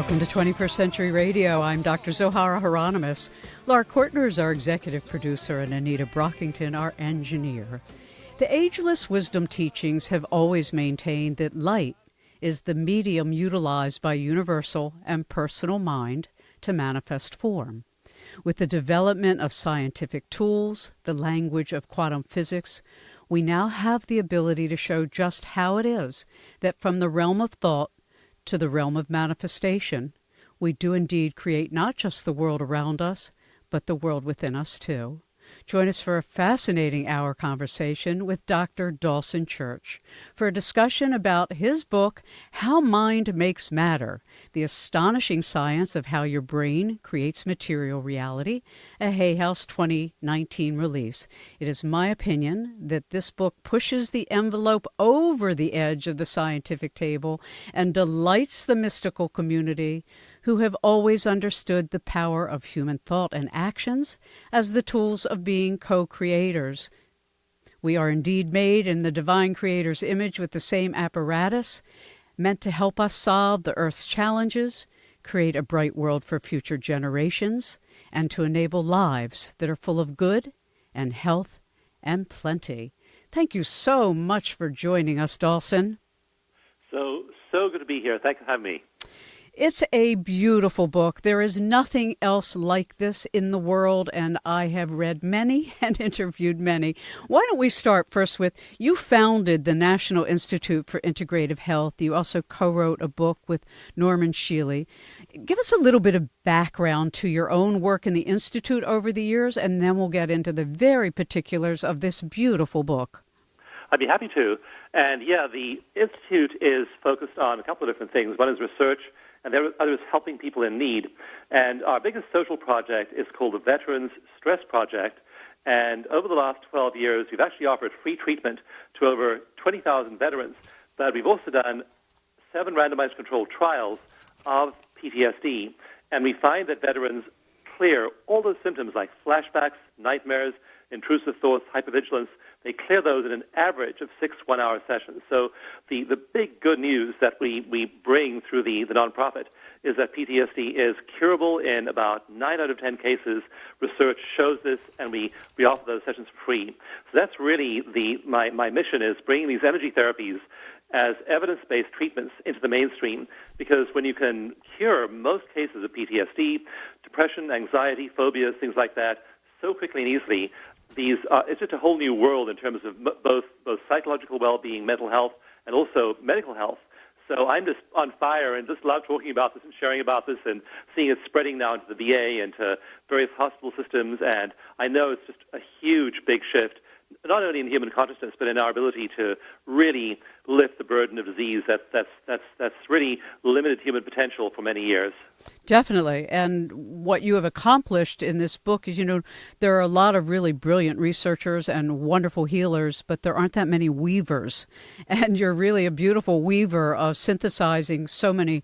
Welcome to 21st Century Radio. I'm Dr. Zohara Hieronimus. Laura Kortner is our executive producer and Anita Brockington, our engineer. The ageless wisdom teachings have always maintained that light is the medium utilized by universal and personal mind to manifest form. With the development of scientific tools, the language of quantum physics, we now have the ability to show just how it is that from the realm of thought to the realm of manifestation, we do indeed create not just the world around us, but the world within us too. Join us for a fascinating hour conversation with Dr. Dawson Church for a discussion about his book, How Mind Makes Matter, the astonishing science of how your brain creates material reality, a Hay House 2019 release. It is my opinion that this book pushes the envelope over the edge of the scientific table and delights the mystical community who have always understood the power of human thought and actions as the tools of being co-creators. We are indeed made in the divine Creator's image with the same apparatus, meant to help us solve the Earth's challenges, create a bright world for future generations, and to enable lives that are full of good and health and plenty. Thank you so much for joining us, Dawson. So good to be here. Thanks for having me. It's a beautiful book. There is nothing else like this in the world, and I have read many and interviewed many. Why don't we start first with, you founded the National Institute for Integrative Health. You also co-wrote a book with Norman Shealy. Give us a little bit of background to your own work in the Institute over the years, and then we'll get into the very particulars of this beautiful book. I'd be happy to. And yeah, the Institute is focused on a couple of different things. One is research, and there are others helping people in need. And our biggest social project is called the Veterans Stress Project. And over the last 12 years, we've actually offered free treatment to over 20,000 veterans. But we've also done 7 randomized controlled trials of PTSD. And we find that veterans clear all those symptoms like flashbacks, nightmares, intrusive thoughts, hypervigilance. They clear those in an average of 6 one-hour sessions. So the big good news that we bring through the nonprofit is that PTSD is curable in about 9 out of 10 cases. Research shows this, and we offer those sessions for free. So that's really my mission, is bringing these energy therapies as evidence-based treatments into the mainstream, because when you can cure most cases of PTSD, depression, anxiety, phobias, things like that, so quickly and easily, it's just a whole new world in terms of both psychological well-being, mental health, and also medical health. So I'm just on fire and just love talking about this and sharing about this and seeing it spreading now into the VA and to various hospital systems. And I know it's just a huge, big shift, not only in human consciousness, but in our ability to really lift the burden of disease that's really limited human potential for many years. Definitely. And what you have accomplished in this book is, there are a lot of really brilliant researchers and wonderful healers, but there aren't that many weavers. And you're really a beautiful weaver of synthesizing so many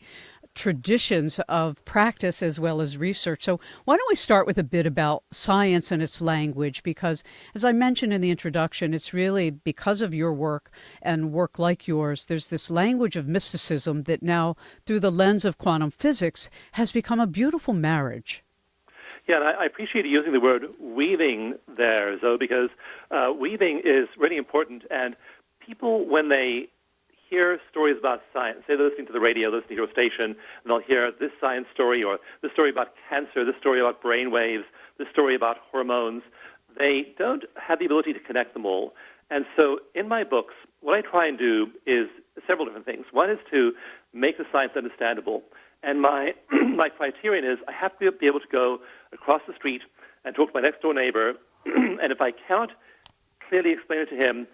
traditions of practice as well as research. So why don't we start with a bit about science and its language? Because as I mentioned in the introduction, it's really because of your work and work like yours, there's this language of mysticism that now, through the lens of quantum physics, has become a beautiful marriage. Yeah, and I appreciate you using the word weaving there, Zoe, because weaving is really important. And people, when they hear stories about science, say they're listening to the radio, listening to your station, and they'll hear this science story or this story about cancer, this story about brain waves, this story about hormones. They don't have the ability to connect them all. And so in my books, what I try and do is several different things. One is to make the science understandable. And my criterion is I have to be able to go across the street and talk to my next-door neighbor, and if I can't clearly explain it to him,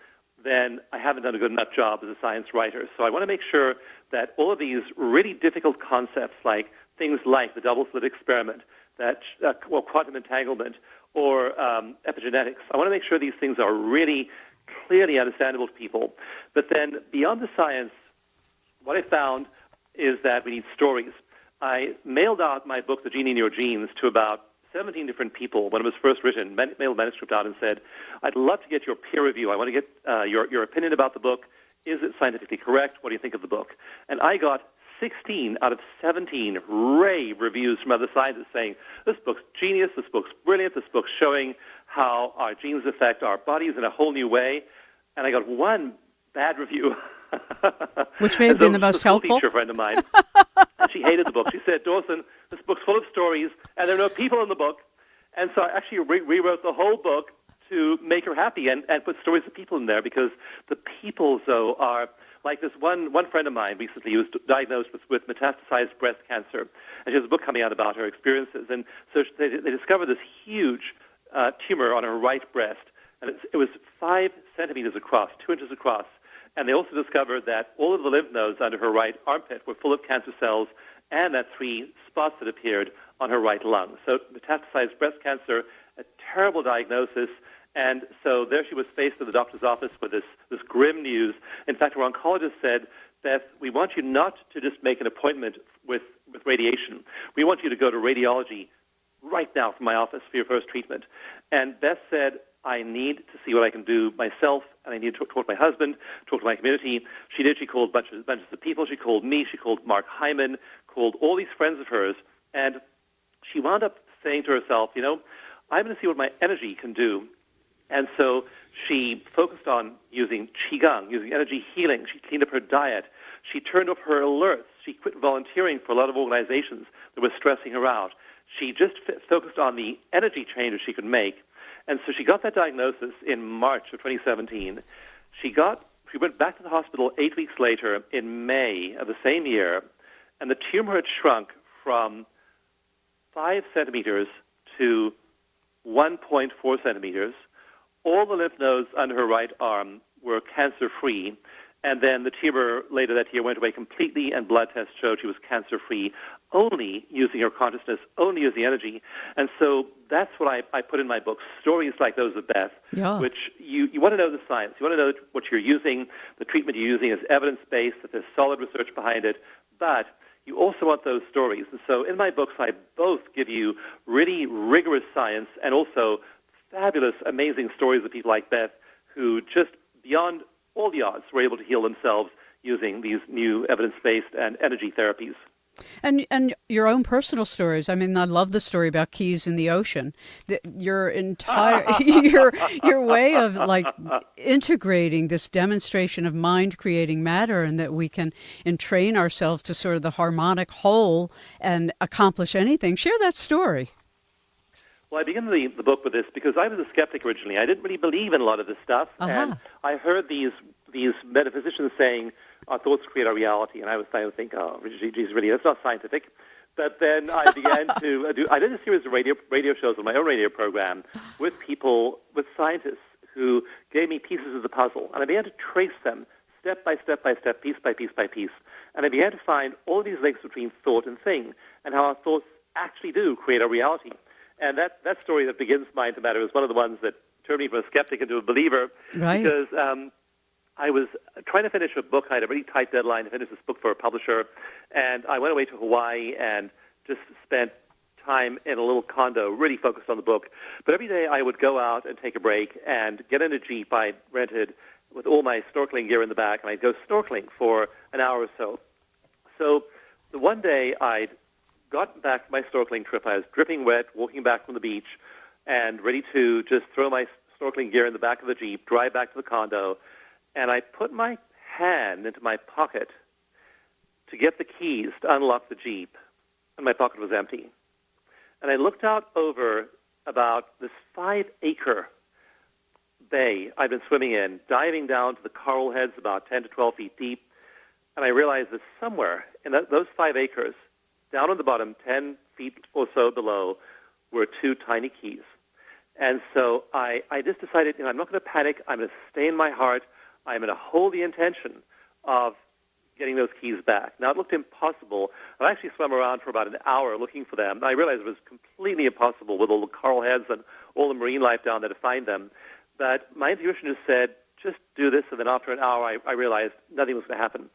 then I haven't done a good enough job as a science writer. So I want to make sure that all of these really difficult concepts, like things like the double-slit experiment, quantum entanglement, or epigenetics, I want to make sure these things are really clearly understandable to people. But then beyond the science, what I found is that we need stories. I mailed out my book, The Genie in Your Genes, to about 17 different people when it was first written, mailed manuscript out and said, I'd love to get your peer review. I want to get your opinion about the book. Is it scientifically correct? What do you think of the book? And I got 16 out of 17 rave reviews from other scientists saying, this book's genius, this book's brilliant, this book's showing how our genes affect our bodies in a whole new way. And I got one bad review. Which may have been the most helpful. A teacher friend of mine, and she hated the book. She said, Dawson, this book's full of stories, and there are no people in the book. And so I actually rewrote the whole book to make her happy and put stories of people in there, because the people, though, are like this one friend of mine recently who was diagnosed with metastasized breast cancer, and she has a book coming out about her experiences. And so they discovered this huge tumor on her right breast, and it was 5 centimeters across, 2 inches across. And they also discovered that all of the lymph nodes under her right armpit were full of cancer cells, and that 3 spots that appeared on her right lung. So metastasized breast cancer, a terrible diagnosis. And so there she was faced in the doctor's office with this grim news. In fact, her oncologist said, Beth, we want you not to just make an appointment with radiation. We want you to go to radiology right now from my office for your first treatment. And Beth said, I need to see what I can do myself, and I need to talk to my husband, talk to my community. She did. She called bunches of people. She called me. She called Mark Hyman, called all these friends of hers. And she wound up saying to herself, I'm going to see what my energy can do. And so she focused on using Qigong, using energy healing. She cleaned up her diet. She turned off her alerts. She quit volunteering for a lot of organizations that were stressing her out. She just focused on the energy changes she could make. And so she got that diagnosis in March of 2017. She went back to the hospital 8 weeks later in May of the same year, and the tumor had shrunk from 5 centimeters to 1.4 centimeters. All the lymph nodes under her right arm were cancer-free, and then the tumor later that year went away completely, and blood tests showed she was cancer-free, only using her consciousness, only using energy. And so that's what I put in my book, stories like those of Beth, which you want to know the science. You want to know what you're using, the treatment you're using is evidence-based, that there's solid research behind it, but you also want those stories. And so in my books, I both give you really rigorous science and also fabulous, amazing stories of people like Beth who just beyond all the odds were able to heal themselves using these new evidence-based and energy therapies. And your own personal stories. I mean, I love the story about keys in the ocean. Your entire your way of like integrating this demonstration of mind creating matter, and that we can entrain ourselves to sort of the harmonic whole and accomplish anything. Share that story. Well, I began the book with this because I was a skeptic originally. I didn't really believe in a lot of this stuff, and I heard these metaphysicians saying our thoughts create our reality, and I was starting to think, oh, geez, really, that's not scientific. But then I began I did a series of radio shows on my own radio program with people, with scientists who gave me pieces of the puzzle, and I began to trace them step by step by step, piece by piece by piece, and I began to find all these links between thought and thing, and how our thoughts actually do create our reality. And that story that begins Mind to Matter is one of the ones that turned me from a skeptic into a believer, because I was trying to finish a book. I had a really tight deadline to finish this book for a publisher, and I went away to Hawaii and just spent time in a little condo, really focused on the book. But every day I would go out and take a break and get in a Jeep I rented with all my snorkeling gear in the back, and I'd go snorkeling for an hour or so. So the one day I'd gotten back from my snorkeling trip. I was dripping wet, walking back from the beach, and ready to just throw my snorkeling gear in the back of the Jeep, drive back to the condo, and I put my hand into my pocket to get the keys to unlock the Jeep, and my pocket was empty. And I looked out over about this 5-acre bay I'd been swimming in, diving down to the coral heads about 10 to 12 feet deep, and I realized that somewhere in those 5 acres, down on the bottom, 10 feet or so below, were 2 tiny keys. And so I just decided, I'm not going to panic. I'm going to stay in my heart. I'm going to hold the intention of getting those keys back. Now, it looked impossible. I actually swam around for about an hour looking for them. I realized it was completely impossible with all the coral heads and all the marine life down there to find them. But my intuition just said, just do this. And then after an hour, I realized nothing was going to happen.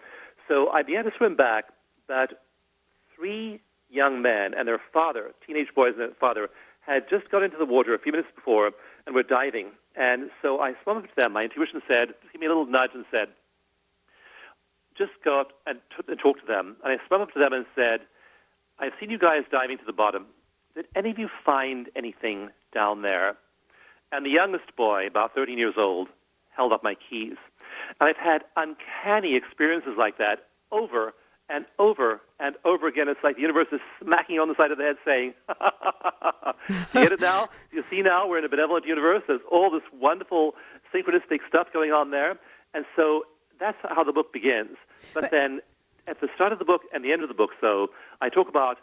So I began to swim back, but 3 young men and their father, teenage boys and their father, had just got into the water a few minutes before and were diving. And so I swam up to them. My intuition said, just give me a little nudge and said, just go up and talk to them. And I swam up to them and said, I've seen you guys diving to the bottom. Did any of you find anything down there? And the youngest boy, about 13 years old, held up my keys. And I've had uncanny experiences like that over and over and over again. It's like the universe is smacking you on the side of the head saying, do you get it now? Do you see now we're in a benevolent universe? There's all this wonderful synchronistic stuff going on there. And so that's how the book begins. But then at the start of the book and the end of the book, so I talk about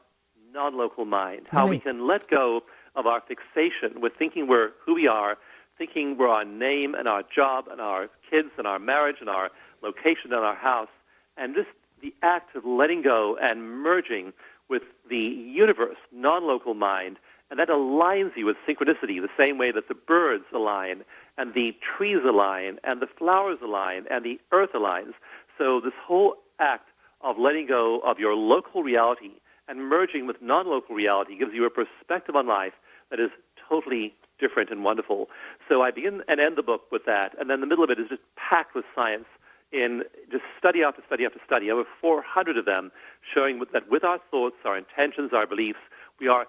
non-local mind, how we can let go of our fixation with thinking we're who we are, thinking we're our name and our job and our kids and our marriage and our location and our house, and just the act of letting go and merging with the universe, non-local mind, and that aligns you with synchronicity the same way that the birds align and the trees align and the flowers align and the earth aligns. So this whole act of letting go of your local reality and merging with non-local reality gives you a perspective on life that is totally different and wonderful. So I begin and end the book with that, and then the middle of it is just packed with science in just study after study after study, over 400 of them, showing that with our thoughts, our intentions, our beliefs, we are,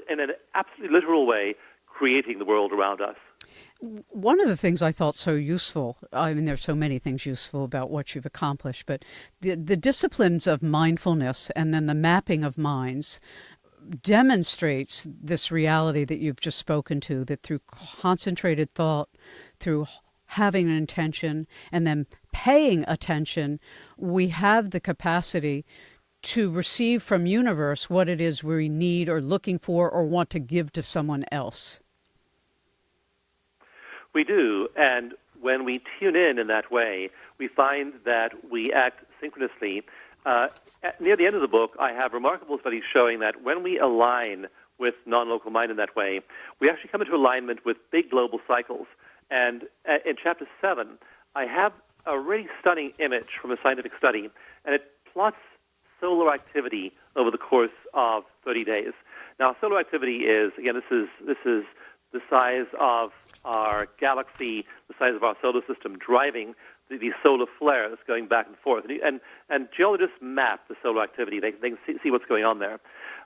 in an absolutely literal way, creating the world around us. One of the things I thought so useful, I mean, there's so many things useful about what you've accomplished, but the disciplines of mindfulness and then the mapping of minds demonstrates this reality that you've just spoken to, that through concentrated thought, through having an intention, and then paying attention, we have the capacity to receive from universe what it is we need or looking for or want to give to someone else. We do, and when we tune in that way, we find that we act synchronously. Near the end of the book, I have remarkable studies showing that when we align with non-local mind in that way, we actually come into alignment with big global cycles. And in Chapter 7, I have a really stunning image from a scientific study, and it plots solar activity over the course of 30 days. Now, solar activity is, again, this is the size of our galaxy, the size of our solar system, driving these solar flares going back and forth. And geologists map the solar activity. They can see what's going on there.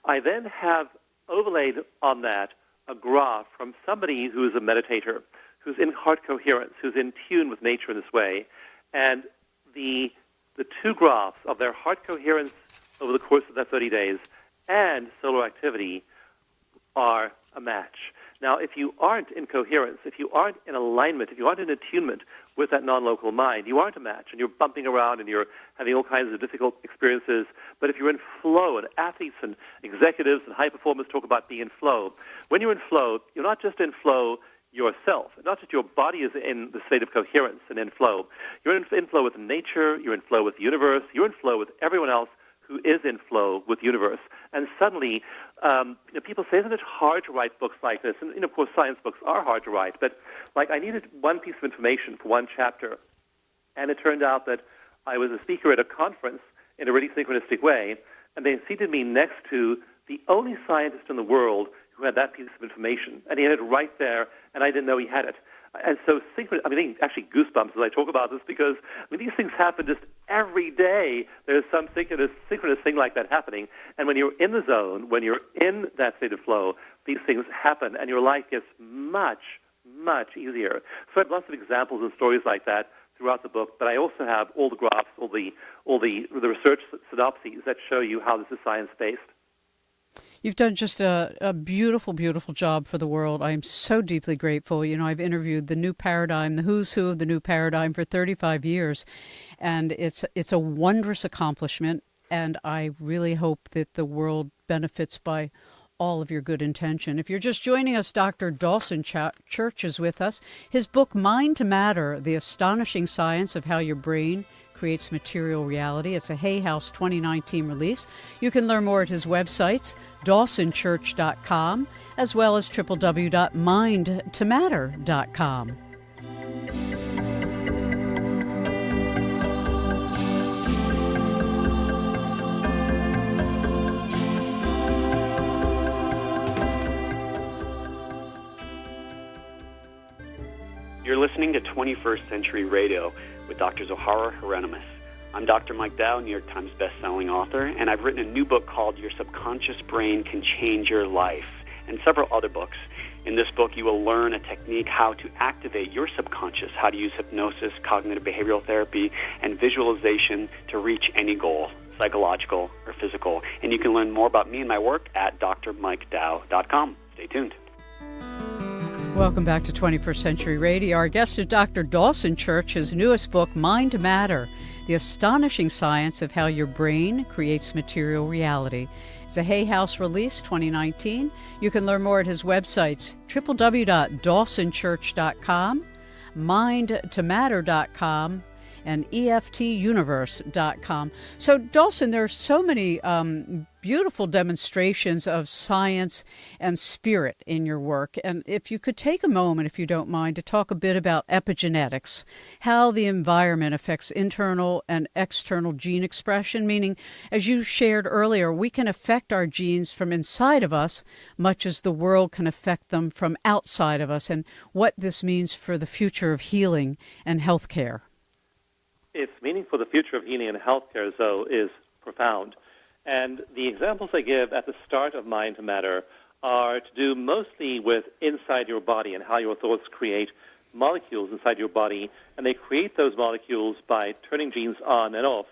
I then have overlaid on that a graph from somebody who is a meditator, who's in heart coherence, who's in tune with nature in this way. And the two graphs of their heart coherence over the course of that 30 days and solar activity are a match. Now, if you aren't in coherence, if you aren't in alignment, if you aren't in attunement with that non-local mind, you aren't a match, and you're bumping around and you're having all kinds of difficult experiences. But if you're in flow, and athletes and executives and high performers talk about being in flow, when you're in flow, you're not just in flow yourself, not just your body is in the state of coherence and in flow. You're in flow with nature, you're in flow with the universe, you're in flow with everyone else who is in flow with the universe. And suddenly, people say, isn't it hard to write books like this? And, of course, science books are hard to write. But, I needed one piece of information for one chapter. And it turned out that I was a speaker at a conference in a really synchronistic way, and they seated me next to the only scientist in the world who had that piece of information. And he had it right there, and I didn't know he had it. And so actually goosebumps as I talk about this because, these things happen just every day. There's some synchronous thing like that happening. And when you're in the zone, when you're in that state of flow, these things happen, and your life gets much, much easier. So I have lots of examples and stories like that throughout the book, but I also have all the graphs, all the research synopses that show you how this is science-based. You've done just a beautiful, beautiful job for the world. I'm so deeply grateful. I've interviewed the new paradigm, the who's who of the new paradigm for 35 years, and it's a wondrous accomplishment, and I really hope that the world benefits by all of your good intention. If you're just joining us, Dr. Dawson Church is with us. His book, Mind to Matter, The Astonishing Science of How Your Brain Creates Material Reality. It's a Hay House 2019 release. You can learn more at his websites, dawsonchurch.com, as well as www.mindtomatter.com. You're listening to 21st Century Radio with Dr. Zohara Hieronimus. I'm Dr. Mike Dow, New York Times best-selling author, and I've written a new book called Your Subconscious Brain Can Change Your Life, and several other books. In this book, you will learn a technique how to activate your subconscious, how to use hypnosis, cognitive behavioral therapy, and visualization to reach any goal, psychological or physical. And you can learn more about me and my work at drmikedow.com. Stay tuned. Welcome back to 21st Century Radio. Our guest is Dr. Dawson Church. His newest book, Mind Matter, The Astonishing Science of How Your Brain Creates Material Reality. It's a Hay House release, 2019. You can learn more at his websites, www.dawsonchurch.com, mindtomatter.com, and EFTuniverse.com. So, Dawson, there are so many beautiful demonstrations of science and spirit in your work. And if you could take a moment, if you don't mind, to talk a bit about epigenetics, how the environment affects internal and external gene expression, meaning, as you shared earlier, we can affect our genes from inside of us, much as the world can affect them from outside of us, and what this means for the future of healing and healthcare. Its meaning for the future of healing and healthcare, though, is profound. And the examples I give at the start of Mind to Matter are to do mostly with inside your body and how your thoughts create molecules inside your body, and they create those molecules by turning genes on and off.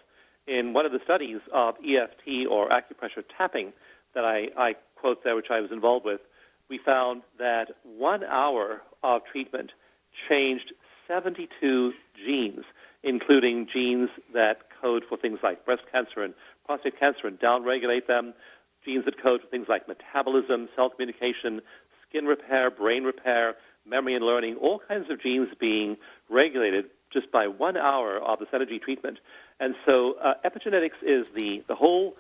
In one of the studies of EFT, or acupressure tapping, that I quote there, which I was involved with, we found that 1 hour of treatment changed 72 genes, including genes that code for things like breast cancer and prostate cancer and downregulate them, genes that code for things like metabolism, cell communication, skin repair, brain repair, memory and learning, all kinds of genes being regulated just by 1 hour of this energy treatment. And so epigenetics is the whole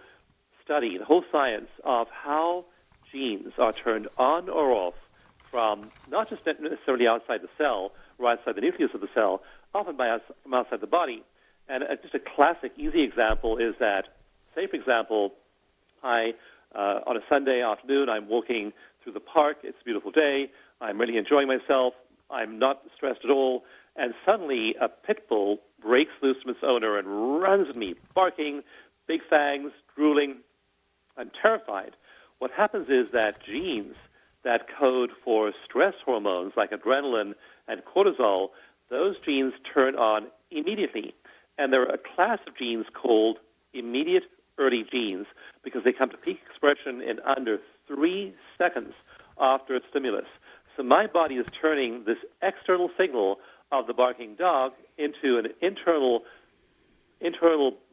study, the whole science of how genes are turned on or off from not just necessarily outside the cell or outside the nucleus of the cell, often from outside the body. And just a classic, easy example is that, say, for example, on a Sunday afternoon, I'm walking through the park. It's a beautiful day. I'm really enjoying myself. I'm not stressed at all. And suddenly a pit bull breaks loose from its owner and runs at me, barking, big fangs, drooling. I'm terrified. What happens is that genes that code for stress hormones like adrenaline and cortisol, those genes turn on immediately. And there are a class of genes called immediate early genes because they come to peak expression in under 3 seconds after its stimulus. So my body is turning this external signal of the barking dog into an internal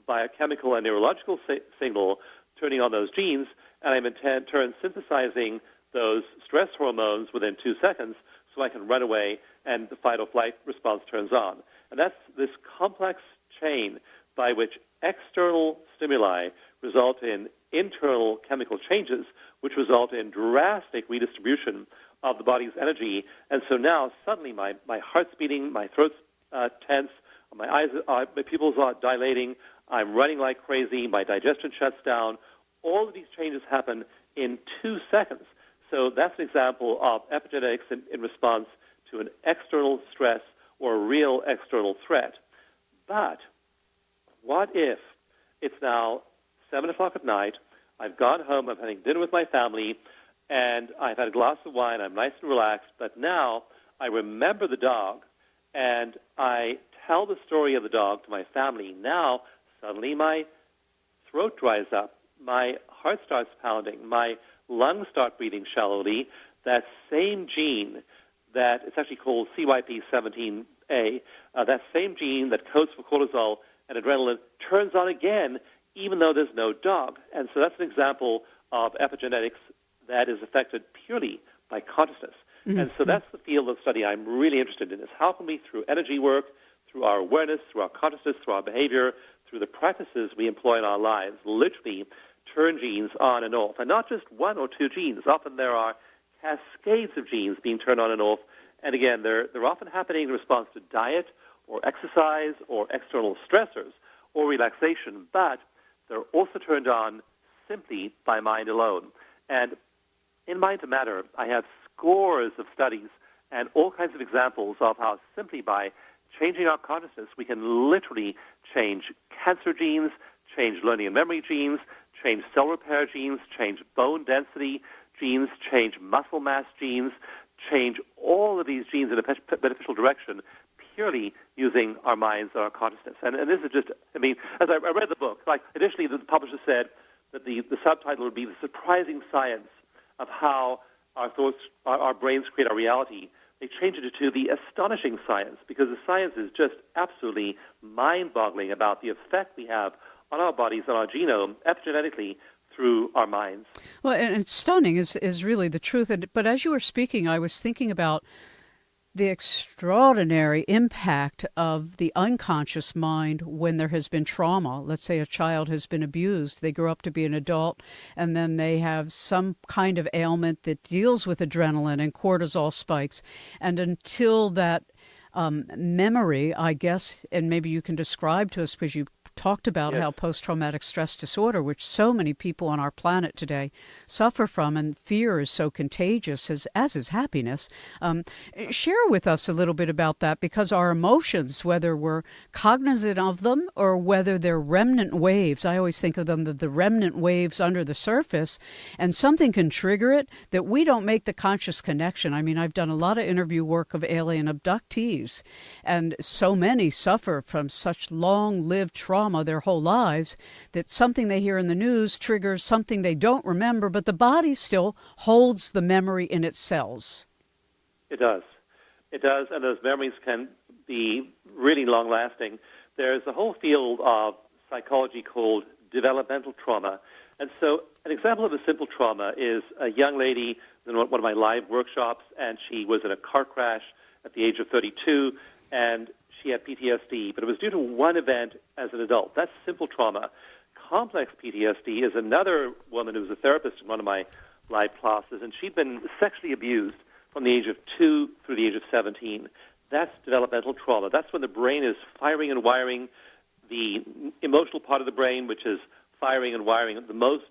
biochemical and neurological signal turning on those genes, and I'm in turn synthesizing those stress hormones within 2 seconds so I can run away and the fight or flight response turns on. And that's this complex chain by which external stimuli result in internal chemical changes, which result in drastic redistribution of the body's energy. And so now suddenly my heart's beating, my throat's tense, my pupils are dilating, I'm running like crazy, my digestion shuts down. All of these changes happen in 2 seconds. So that's an example of epigenetics in response to an external stress or a real external threat. But what if it's now 7 o'clock at night, I've gone home, I'm having dinner with my family, and I've had a glass of wine, I'm nice and relaxed, but now I remember the dog, and I tell the story of the dog to my family. Now, suddenly my throat dries up, my heart starts pounding, my lungs start breathing shallowly. That same gene that it's actually called CYP17A, that same gene that codes for cortisol and adrenaline turns on again even though there's no dog. And so that's an example of epigenetics that is affected purely by consciousness. Mm-hmm. And so that's the field of study I'm really interested in, is how can we, through energy work, through our awareness, through our consciousness, through our behavior, through the practices we employ in our lives, literally turn genes on and off. And not just 1 or 2 genes. Often there are cascades of genes being turned on and off. And again, they're often happening in response to diet or exercise or external stressors or relaxation. But they're also turned on simply by mind alone. And in Mind to Matter, I have scores of studies and all kinds of examples of how simply by changing our consciousness, we can literally change cancer genes, change learning and memory genes, change cell repair genes, change bone density genes, change muscle mass genes, change all of these genes in a beneficial direction purely using our minds and our consciousness. And this is just, I mean, as I read the book, like initially the publisher said that the subtitle would be The Surprising Science of How Our Thoughts, our brains create our reality. They changed it to The Astonishing Science, because the science is just absolutely mind-boggling about the effect we have on our bodies, on our genome, epigenetically, through our minds. Well, and stunning is really the truth. But as you were speaking, I was thinking about the extraordinary impact of the unconscious mind when there has been trauma. Let's say a child has been abused. They grow up to be an adult, and then they have some kind of ailment that deals with adrenaline and cortisol spikes. And until that memory, I guess, and maybe you can describe to us, because you talked about how post-traumatic stress disorder, which so many people on our planet today suffer from, and fear is so contagious, as is happiness. Share with us a little bit about that, because our emotions, whether we're cognizant of them or whether they're remnant waves, I always think of them as the remnant waves under the surface, and something can trigger it that we don't make the conscious connection. I mean, I've done a lot of interview work of alien abductees, and so many suffer from such long-lived trauma their whole lives that something they hear in the news triggers something they don't remember, but the body still holds the memory in its cells. It does. It does, and those memories can be really long-lasting. There's a whole field of psychology called developmental trauma. And so an example of a simple trauma is a young lady in one of my live workshops, and she was in a car crash at the age of 32, and she had PTSD, but it was due to one event as an adult. That's simple trauma. Complex PTSD is another woman who was a therapist in one of my live classes, and she'd been sexually abused from the age of 2 through the age of 17. That's developmental trauma. That's when the brain is firing and wiring the emotional part of the brain, which is firing and wiring the most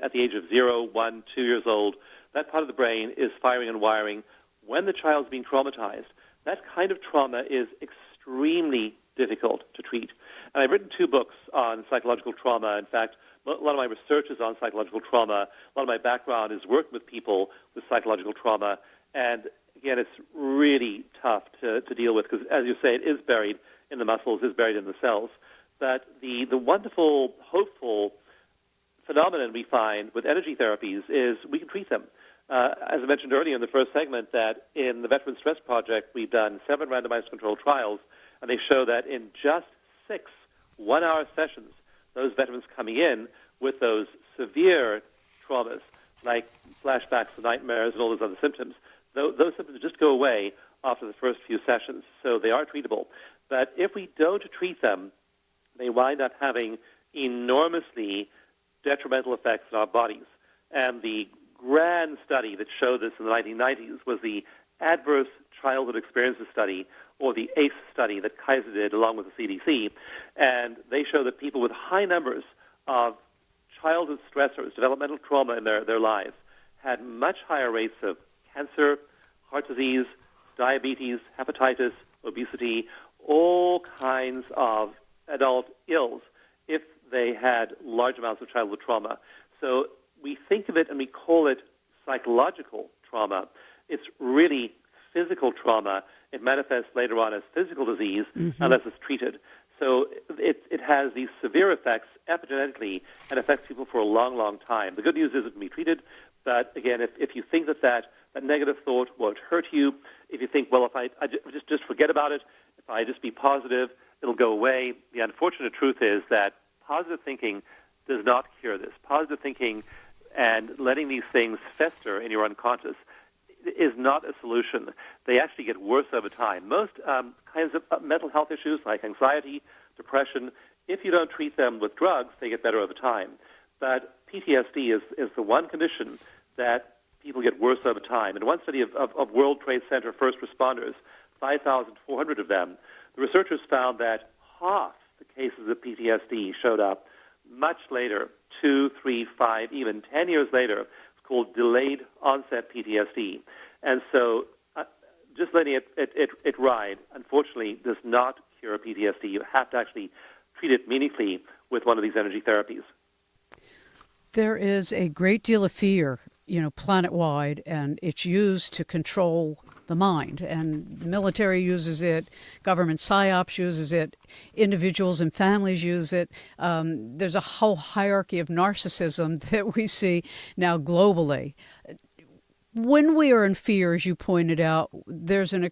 at the age of 0, 1, 2 years old. That part of the brain is firing and wiring when the child's being traumatized. That kind of trauma is extremely difficult to treat. And I've written 2 books on psychological trauma. In fact, a lot of my research is on psychological trauma. A lot of my background is working with people with psychological trauma. And again, it's really tough to deal with because, as you say, it is buried in the muscles, is buried in the cells. But the wonderful, hopeful phenomenon we find with energy therapies is we can treat them. As I mentioned earlier in the first segment, that in the Veteran Stress Project, we've done 7 randomized controlled trials, and they show that in just 6 one-hour sessions, those veterans coming in with those severe traumas, like flashbacks and nightmares and all those other symptoms, those symptoms just go away after the first few sessions, so they are treatable. But if we don't treat them, they wind up having enormously detrimental effects on our bodies. And the grand study that showed this in the 1990s was the Adverse Childhood Experiences Study, or the ACE study that Kaiser did along with the CDC. And they show that people with high numbers of childhood stressors, developmental trauma in their lives, had much higher rates of cancer, heart disease, diabetes, hepatitis, obesity, all kinds of adult ills if they had large amounts of childhood trauma. So we think of it and we call it psychological trauma. It's really physical trauma. It manifests later on as physical disease unless it's treated. So it has these severe effects epigenetically and affects people for a long, long time. The good news is it can be treated, but again, if you think that negative thought won't hurt you, if you think, well, if I just forget about it, if I just be positive, it'll go away. The unfortunate truth is that positive thinking does not cure this. Positive thinking and letting these things fester in your unconscious is not a solution. They actually get worse over time. Most kinds of mental health issues like anxiety, depression, if you don't treat them with drugs, they get better over time. But PTSD is the one condition that people get worse over time. In one study of World Trade Center first responders, 5,400 of them, the researchers found that half the cases of PTSD showed up much later, 2, 3, 5, even 10 years later. It's called delayed onset PTSD. And so just letting it ride, unfortunately, does not cure PTSD. You have to actually treat it meaningfully with one of these energy therapies. There is a great deal of fear, planet-wide, and it's used to control the mind. And the military uses it, government psyops uses it, individuals and families use it. There's a whole hierarchy of narcissism that we see now globally. When we are in fear, as you pointed out, there's an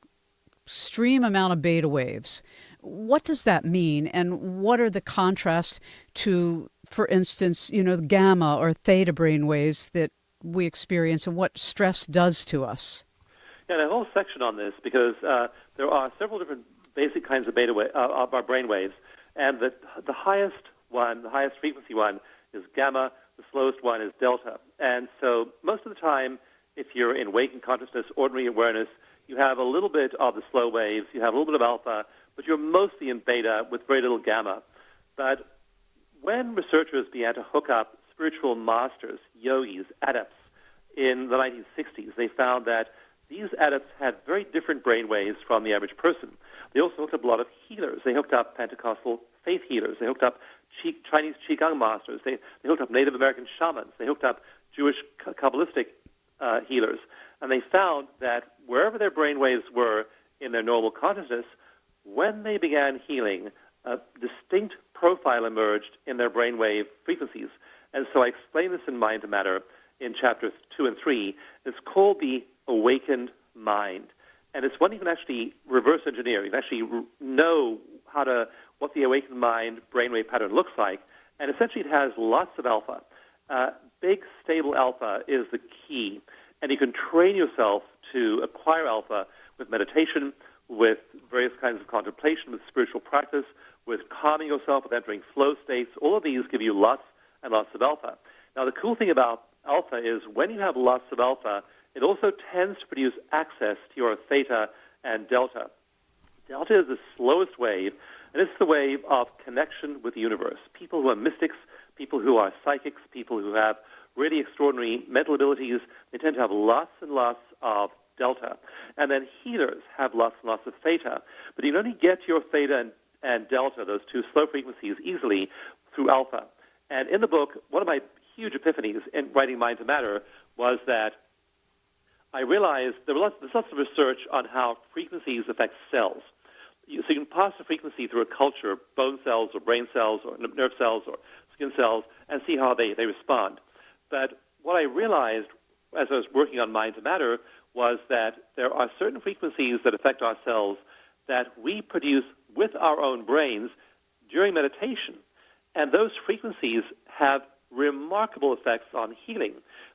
extreme amount of beta waves. What does that mean, and what are the contrasts to, for instance, gamma or theta brain waves that we experience, and what stress does to us? Yeah, a whole section on this, because there are several different basic kinds of beta of our brain waves, and the highest frequency one is gamma. The slowest one is delta. And so most of the time, if you're in waking consciousness, ordinary awareness, you have a little bit of the slow waves, you have a little bit of alpha, but you're mostly in beta with very little gamma. But when researchers began to hook up spiritual masters, yogis, adepts in the 1960s, they found that these adepts had very different brain waves from the average person. They also hooked up a lot of healers. They hooked up Pentecostal faith healers. They hooked up Chinese Qigong masters. They hooked up Native American shamans. They hooked up Jewish Kabbalistic healers. And they found that wherever their brain waves were in their normal consciousness, when they began healing, a distinct profile emerged in their brainwave frequencies. And so I explain this in Mind to Matter in chapters 2 and 3. It's called the awakened mind. And it's one you can actually reverse engineer. You can actually know what the awakened mind brainwave pattern looks like. And essentially it has lots of alpha. Big, stable alpha is the key. And you can train yourself to acquire alpha with meditation, with various kinds of contemplation, with spiritual practice, with calming yourself, with entering flow states. All of these give you lots and lots of alpha. Now, the cool thing about alpha is when you have lots of alpha, it also tends to produce access to your theta and delta. Delta is the slowest wave, and it's the wave of connection with the universe. People who are mystics, people who are psychics, people who have really extraordinary mental abilities, they tend to have lots and lots of delta. And then healers have lots and lots of theta. But you can only get your theta and delta, those two slow frequencies, easily through alpha. And in the book, one of my huge epiphanies in writing Mind to Matter was that I realized there's lots of research on how frequencies affect cells. So you can pass a frequency through a culture, bone cells or brain cells or nerve cells or skin cells, and see how they respond. But what I realized as I was working on Mind to Matter was that there are certain frequencies that affect our cells that we produce with our own brains during meditation. And those frequencies have remarkable effects on healing.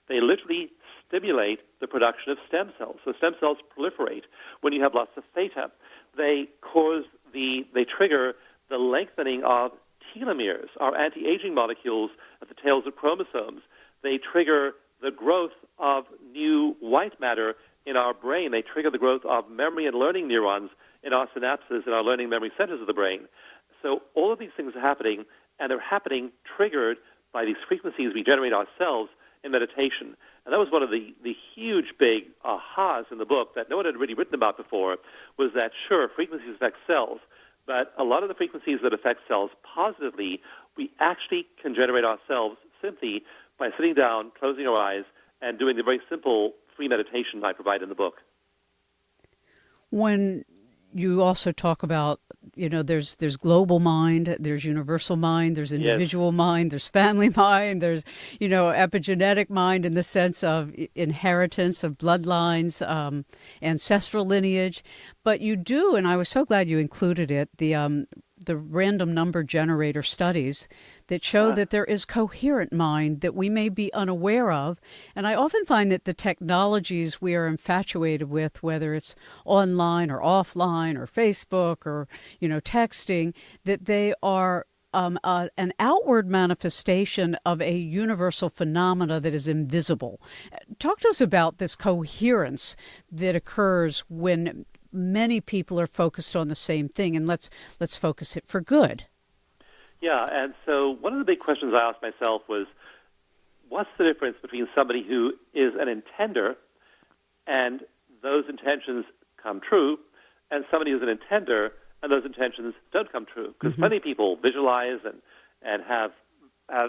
They literally stimulate the production of stem cells. So stem cells proliferate when you have lots of theta. They trigger the lengthening of telomeres, our anti-aging molecules at the tails of chromosomes. They trigger the growth of new white matter in our brain. They trigger the growth of memory and learning neurons in our synapses, in our learning memory centers of the brain. So all of these things are happening, and they're happening triggered by these frequencies we generate ourselves in meditation. And that was one of the huge, big ahas in the book that no one had really written about before, was that, sure, frequencies affect cells, but a lot of the frequencies that affect cells positively, we actually can generate ourselves simply by sitting down, closing our eyes, and doing the very simple free meditation I provide in the book. When you also talk about, there's global mind, there's universal mind, there's individual Yes. mind, there's family mind, there's, epigenetic mind in the sense of inheritance of bloodlines, ancestral lineage. But you do, and I was so glad you included it, the random number generator studies that show that there is coherent mind that we may be unaware of. And I often find that the technologies we are infatuated with, whether it's online or offline or Facebook or, texting, that they are an outward manifestation of a universal phenomena that is invisible. Talk to us about this coherence that occurs when many people are focused on the same thing, and let's focus it for good. Yeah, and so one of the big questions I asked myself was, what's the difference between somebody who is an intender and those intentions come true, and somebody who's an intender, and those intentions don't come true. Because plenty of people visualize and have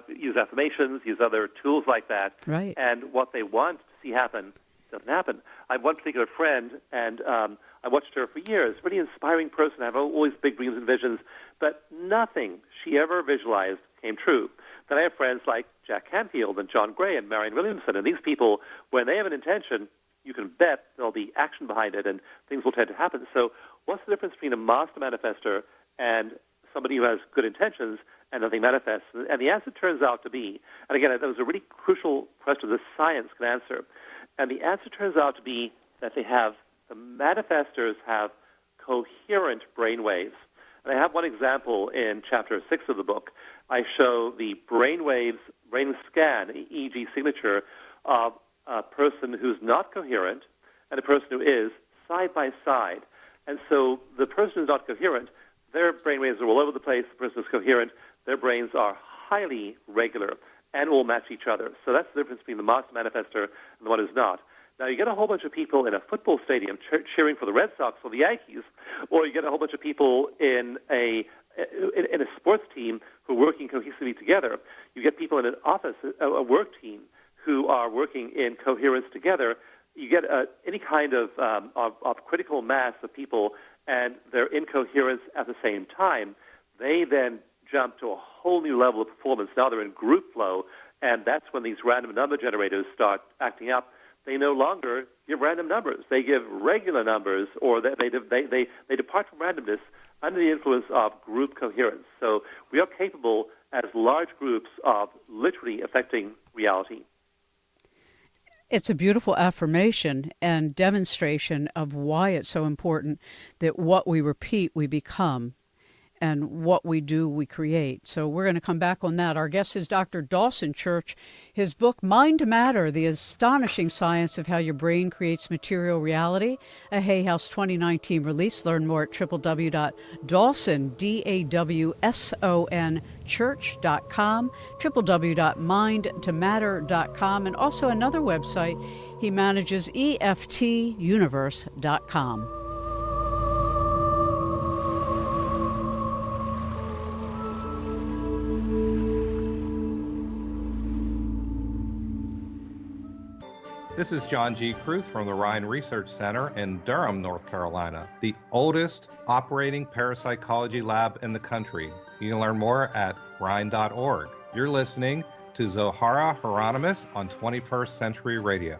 use affirmations, use other tools like that, right. And what they want to see happen doesn't happen. I have one particular friend, and I watched her for years, really inspiring person, I have always big dreams and visions, but nothing she ever visualized came true. Then I have friends like Jack Canfield and John Gray and Marianne Williamson, and these people, when they have an intention, you can bet there'll be action behind it, and things will tend to happen. So what's the difference between a master manifester and somebody who has good intentions and nothing manifests? And the answer turns out to be, and again, that was a really crucial question that science can answer, and the answer turns out to be that the manifestors have coherent brain waves. And I have one example in Chapter 6 of the book. I show the brain waves, brain scan, EEG signature of a person who's not coherent and a person who is, side by side. And so the person who's not coherent, their brain waves are all over the place. The person who's coherent, their brains are highly regular and will match each other. So that's the difference between the master manifester and the one who's not. Now, you get a whole bunch of people in a football stadium cheering for the Red Sox or the Yankees, or you get a whole bunch of people in a sports team who are working cohesively together. You get people in an office, a work team, who are working in coherence together. You get any kind of critical mass of people, and they're in coherence at the same time. They then jump to a whole new level of performance. Now they're in group flow, and that's when these random number generators start acting up. They no longer give random numbers. They give regular numbers, or they depart from randomness under the influence of group coherence. So we are capable as large groups of literally affecting reality. It's a beautiful affirmation and demonstration of why it's so important that what we repeat, we become, and what we do, we create. So we're going to come back on that. Our guest is Dr. Dawson Church. His book, Mind to Matter, The Astonishing Science of How Your Brain Creates Material Reality, a Hay House 2019 release. Learn more at www.dawson.church.com, www.mindtomatter.com, and also another website he manages, EFTuniverse.com. This is John G. Kruth from the Rhine Research Center in Durham, North Carolina, the oldest operating parapsychology lab in the country. You can learn more at rhine.org. You're listening to Zohara Hieronimus on 21st Century Radio.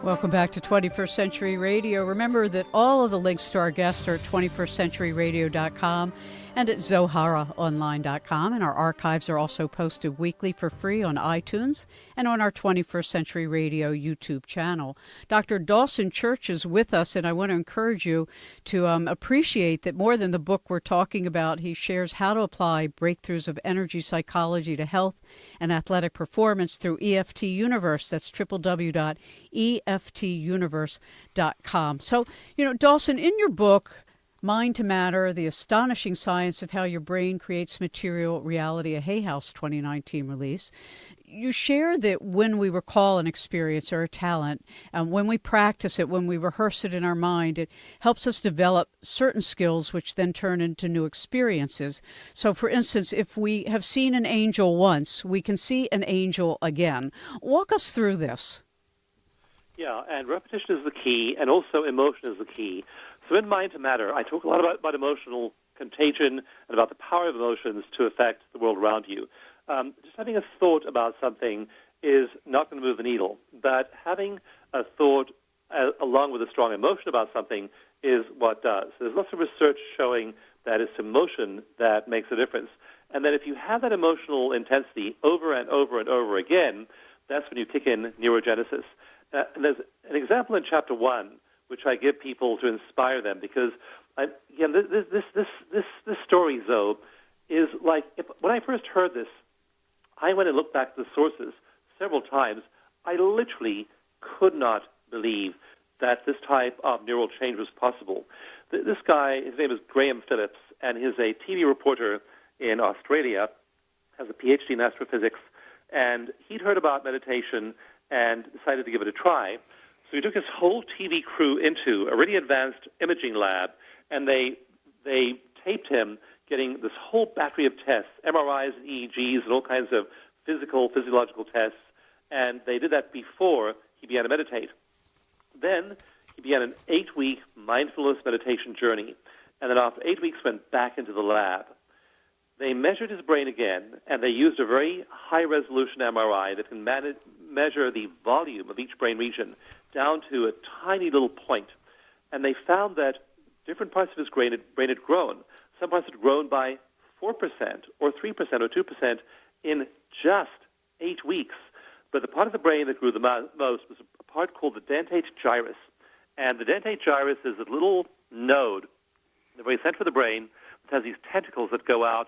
Welcome back to 21st Century Radio. Remember that all of the links to our guests are at 21stcenturyradio.com and at zoharaonline.com, and our archives are also posted weekly for free on iTunes and on our 21st Century Radio YouTube channel. Dr. Dawson Church is with us, and I want to encourage you to appreciate that more than the book we're talking about, he shares how to apply breakthroughs of energy psychology to health and athletic performance through EFT Universe. That's www.eftuniverse.com. So, Dawson, in your book, Mind to Matter, The Astonishing Science of How Your Brain Creates Material Reality, a Hay House 2019 release, you share that when we recall an experience or a talent, when we practice it, when we rehearse it in our mind, it helps us develop certain skills which then turn into new experiences. So, for instance, if we have seen an angel once, we can see an angel again. Walk us through this. Yeah, and repetition is the key, and also emotion is the key. So in Mind to Matter, I talk a lot about emotional contagion and about the power of emotions to affect the world around you. Just having a thought about something is not going to move the needle, but having a thought along with a strong emotion about something is what does. So there's lots of research showing that it's emotion that makes a difference. And then if you have that emotional intensity over and over and over again, that's when you kick in neurogenesis. And there's an example in Chapter 1 which I give people to inspire them, because this story, Zoe, is like, when I first heard this, I went and looked back at the sources several times. I literally could not believe that this type of neural change was possible. This guy, his name is Graham Phillips, and he's a TV reporter in Australia, has a Ph.D. in astrophysics, and he'd heard about meditation and decided to give it a try. So he took his whole TV crew into a really advanced imaging lab, and they taped him getting this whole battery of tests, MRIs and EEGs and all kinds of physiological tests, and they did that before he began to meditate. Then he began an 8-week mindfulness meditation journey, and then after 8 weeks went back into the lab. They measured his brain again, and they used a very high-resolution MRI that can measure the volume of each brain region down to a tiny little point. And they found that different parts of his brain had grown. Some parts had grown by 4% or 3% or 2% in just 8 weeks. But the part of the brain that grew the most was a part called the dentate gyrus. And the dentate gyrus is a little node in the very center of the brain that has these tentacles that go out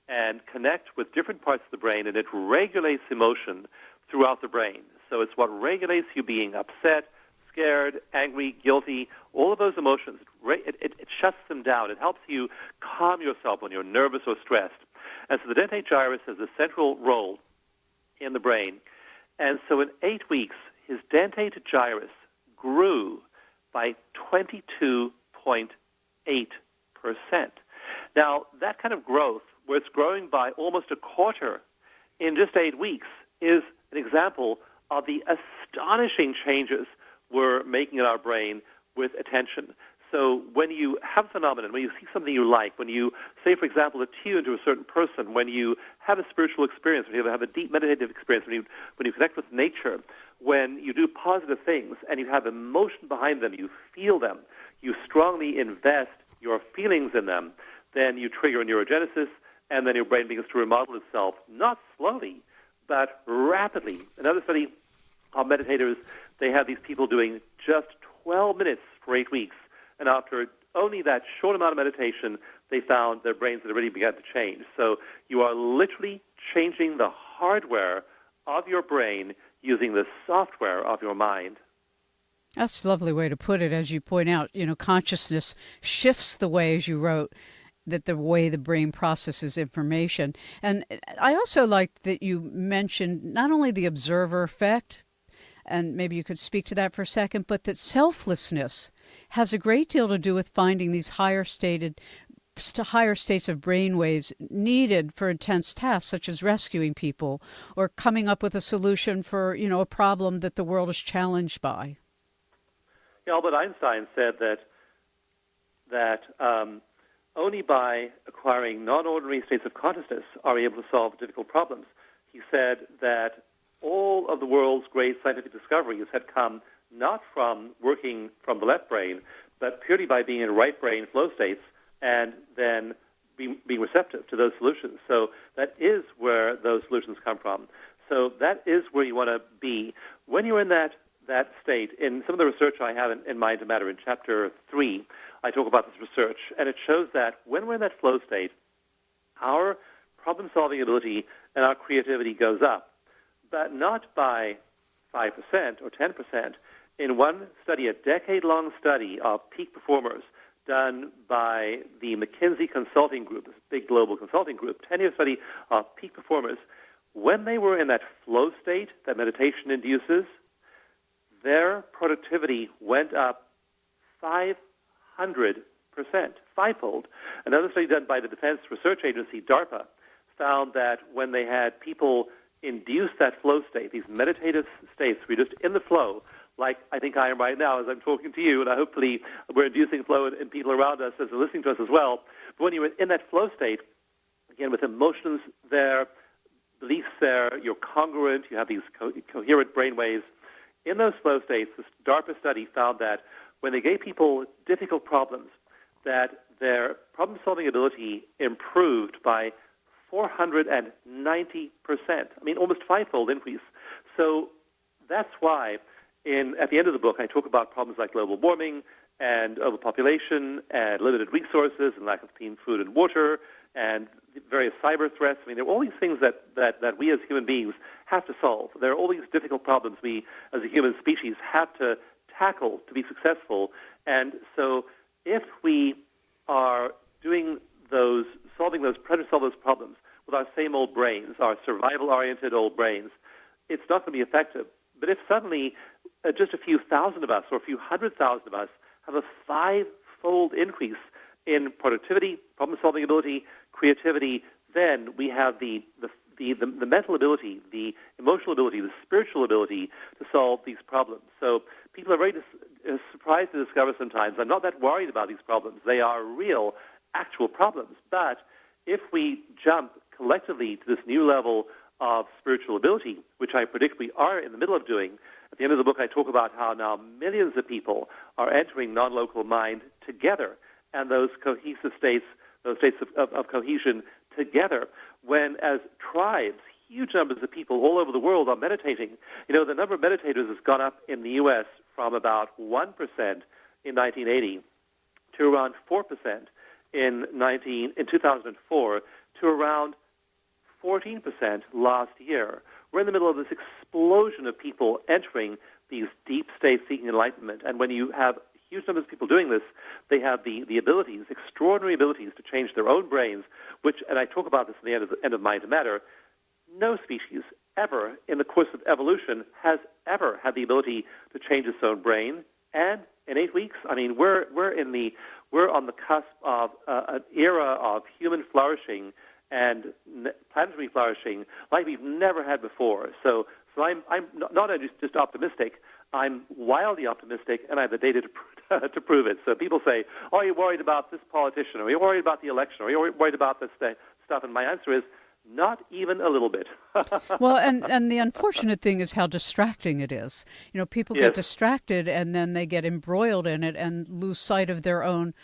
and connect with different parts of the brain, and it regulates emotion throughout the brain. So it's what regulates you being upset, scared, angry, guilty, all of those emotions. It shuts them down. It helps you calm yourself when you're nervous or stressed. And so the dentate gyrus has a central role in the brain. And so in 8 weeks, his dentate gyrus grew by 22.8%. Now, that kind of growth, where it's growing by almost a quarter in just 8 weeks, is an example of the astonishing changes we're making in our brain with attention. So when you have a phenomenon, when you see something you like, when you, say, for example, attune to a certain person, when you have a spiritual experience, when you have a deep meditative experience, when you connect with nature, when you do positive things and you have emotion behind them, you feel them, you strongly invest your feelings in them, then you trigger neurogenesis, and then your brain begins to remodel itself, not slowly, but rapidly. Another study of meditators, they had these people doing just 12 minutes for 8 weeks. And after only that short amount of meditation, they found their brains had already begun to change. So you are literally changing the hardware of your brain using the software of your mind. That's a lovely way to put it. As you point out, consciousness shifts the way, as you wrote, that the way the brain processes information. And I also liked that you mentioned not only the observer effect, and maybe you could speak to that for a second, but that selflessness has a great deal to do with finding these higher states of brain waves needed for intense tasks, such as rescuing people or coming up with a solution for, a problem that the world is challenged by. Albert Einstein said that only by acquiring non-ordinary states of consciousness are we able to solve difficult problems. He said that all of the world's great scientific discoveries had come not from working from the left brain, but purely by being in right brain flow states and then being receptive to those solutions. So that is where those solutions come from. So that is where you want to be. When you're in that state, in some of the research I have in Mind to Matter in Chapter 3, I talk about this research, and it shows that when we're in that flow state, our problem-solving ability and our creativity goes up, but not by 5% or 10%. In one study, a decade-long study of peak performers done by the McKinsey Consulting Group, this big global consulting group, 10-year study of peak performers, when they were in that flow state that meditation induces, their productivity went up 500%, fivefold. Another study done by the Defense Research Agency, DARPA, found that when they had people induce that flow state, these meditative states where you're just in the flow, like I think I am right now as I'm talking to you, and hopefully we're inducing flow in people around us as they're listening to us as well. But when you're in that flow state, again, with emotions there, beliefs there, you're congruent, you have these coherent brain waves. In those flow states, this DARPA study found that when they gave people difficult problems, that their problem-solving ability improved by 490%. I mean, almost fivefold increase. So that's why at the end of the book, I talk about problems like global warming and overpopulation and limited resources and lack of clean food and water and various cyber threats. I mean, there are all these things that we as human beings have to solve. There are all these difficult problems we as a human species have to tackle to be successful. And so if we are trying to solve those problems with our same old brains, our survival-oriented old brains, it's not going to be effective. But if suddenly just a few thousand of us or a few 100,000 of us have a 5-fold increase in productivity, problem-solving ability, creativity, then we have the mental ability, the emotional ability, the spiritual ability to solve these problems. So people are very surprised to discover sometimes, I'm not that worried about these problems. They are real, actual problems. But if we jump collectively to this new level of spiritual ability, which I predict we are in the middle of doing, at the end of the book I talk about how now millions of people are entering non-local mind together, and those cohesive states, those states of cohesion together, when as tribes, huge numbers of people all over the world are meditating. You know, the number of meditators has gone up in the U.S. from about 1% in 1980 to around 4% in 2004 to around 14% last year. We're in the middle of this explosion of people entering these deep states seeking enlightenment. And when you have huge numbers of people doing this, they have the abilities, extraordinary abilities to change their own brains, which, and I talk about this in the end of Mind to Matter, no species ever in the course of evolution has ever had the ability to change its own brain. And in 8 weeks, I mean, we're on the cusp of an era of human flourishing and planetary flourishing like we've never had before. So I'm not only just optimistic, I'm wildly optimistic, and I have the data to prove it. So people say, oh, are you worried about this politician? Or are you worried about the election? Or are you worried about this stuff? And my answer is, not even a little bit. Well, and the unfortunate thing is how distracting it is. You know, people get distracted and then they get embroiled in it and lose sight of their own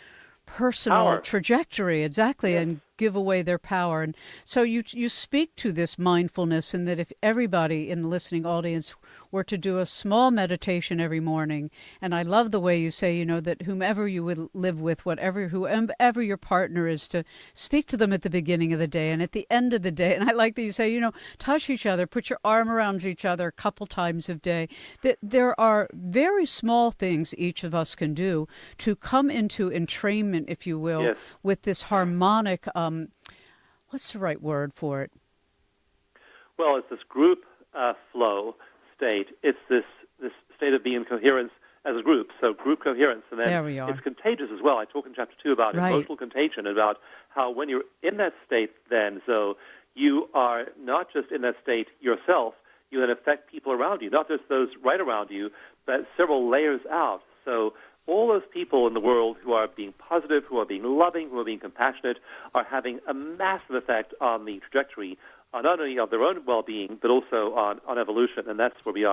personal trajectory, exactly, and give away their power. And so you speak to this mindfulness, and that if everybody in the listening audience were to do a small meditation every morning, and I love the way you say, you know, that whomever you would live with, whoever your partner is, to speak to them at the beginning of the day and at the end of the day. And I like that you say, you know, touch each other, put your arm around each other a couple times a day. That there are very small things each of us can do to come into entrainment, if you will, with this harmonic, what's the right word for it? Well, it's this group flow state. It's this state of being in coherence as a group, so group coherence. And then there we are. It's contagious as well. I talk in Chapter 2 about emotional contagion, about how when you're in that state then, so you are not just in that state yourself, you then affect people around you, not just those right around you, but several layers out. So all those people in the world who are being positive, who are being loving, who are being compassionate, are having a massive effect on the trajectory, not only of their own well-being, but also on evolution. And that's where we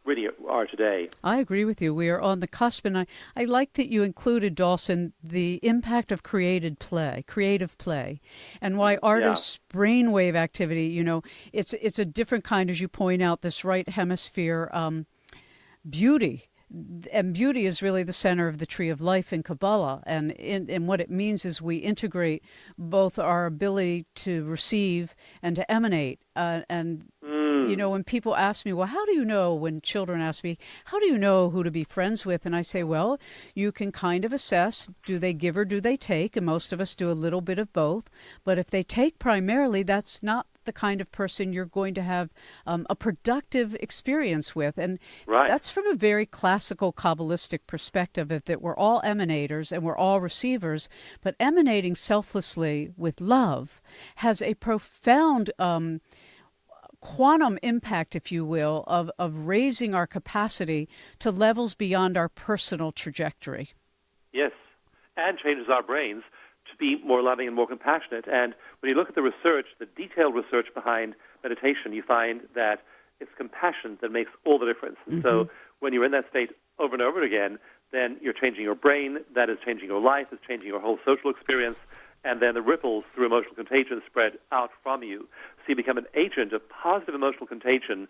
really are today. I agree with you. We are on the cusp. And I like that you included, Dawson, the impact of creative play, and why artists' brainwave activity, you know, it's a different kind, as you point out, this right hemisphere beauty. And beauty is really the center of the tree of life in Kabbalah. And what it means is we integrate both our ability to receive and to emanate. You know, when people ask me, well, how do you know, when children ask me, how do you know who to be friends with? And I say, well, you can kind of assess, do they give or do they take? And most of us do a little bit of both. But if they take primarily, that's not the kind of person you're going to have a productive experience with. And that's from a very classical Kabbalistic perspective, that we're all emanators and we're all receivers, but emanating selflessly with love has a profound quantum impact, if you will, of raising our capacity to levels beyond our personal trajectory. Yes, and changes our brains to be more loving and more compassionate. And when you look at the research, the detailed research behind meditation, you find that it's compassion that makes all the difference. Mm-hmm. So when you're in that state over and over again, then you're changing your brain, that is changing your life, it's changing your whole social experience, and then the ripples through emotional contagion spread out from you. So you become an agent of positive emotional contagion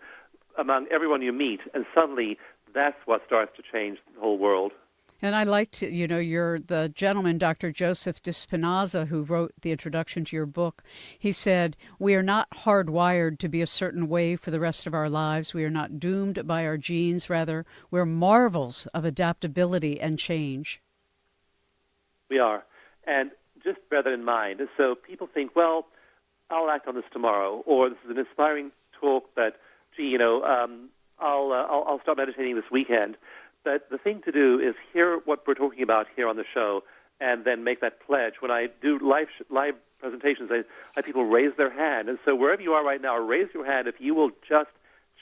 among everyone you meet, and suddenly that's what starts to change the whole world. And I liked, you know, you're the gentleman, Dr. Joseph Dispinaza, who wrote the introduction to your book. He said, we are not hardwired to be a certain way for the rest of our lives. We are not doomed by our genes. Rather, we're marvels of adaptability and change. We are. And just bear that in mind. So people think, well, I'll act on this tomorrow, or this is an inspiring talk, but, gee, you know, I'll start meditating this weekend. But the thing to do is hear what we're talking about here on the show, and then make that pledge. When I do live presentations, I have people raise their hand. And so wherever you are right now, raise your hand if you will just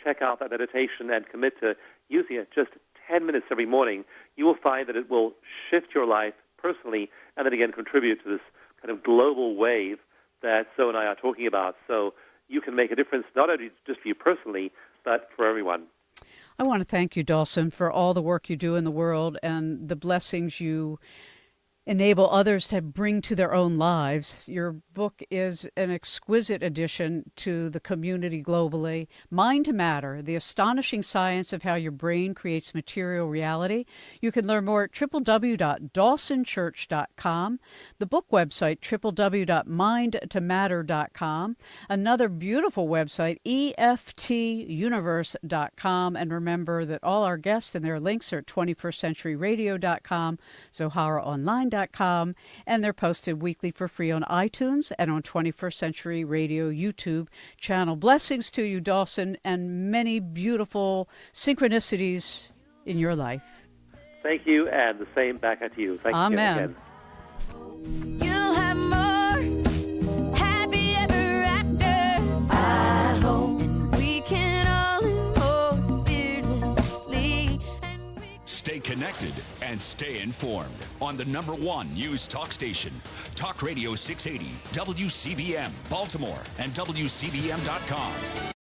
check out that meditation and commit to using it just 10 minutes every morning. You will find that it will shift your life personally and then again contribute to this kind of global wave that Zoe and I are talking about. So you can make a difference not only just for you personally, but for everyone. I want to thank you, Dawson, for all the work you do in the world and the blessings you enable others to bring to their own lives. Your book is an exquisite addition to the community globally. Mind to Matter, the astonishing science of how your brain creates material reality. You can learn more at www.dawsonchurch.com, the book website, www.mindtomatter.com, another beautiful website, EFTuniverse.com, and remember that all our guests and their links are at 21stcenturyradio.com, ZoharaOnline.com, and they're posted weekly for free on iTunes and on 21st Century Radio YouTube channel. Blessings to you, Dawson, and many beautiful synchronicities in your life. Thank you, and the same back at you. Thank you again. You'll have more happy ever after. I hope we can all live more fearlessly. Stay connected and stay informed on the #1 news talk station, Talk Radio 680, WCBM, Baltimore, and WCBM.com.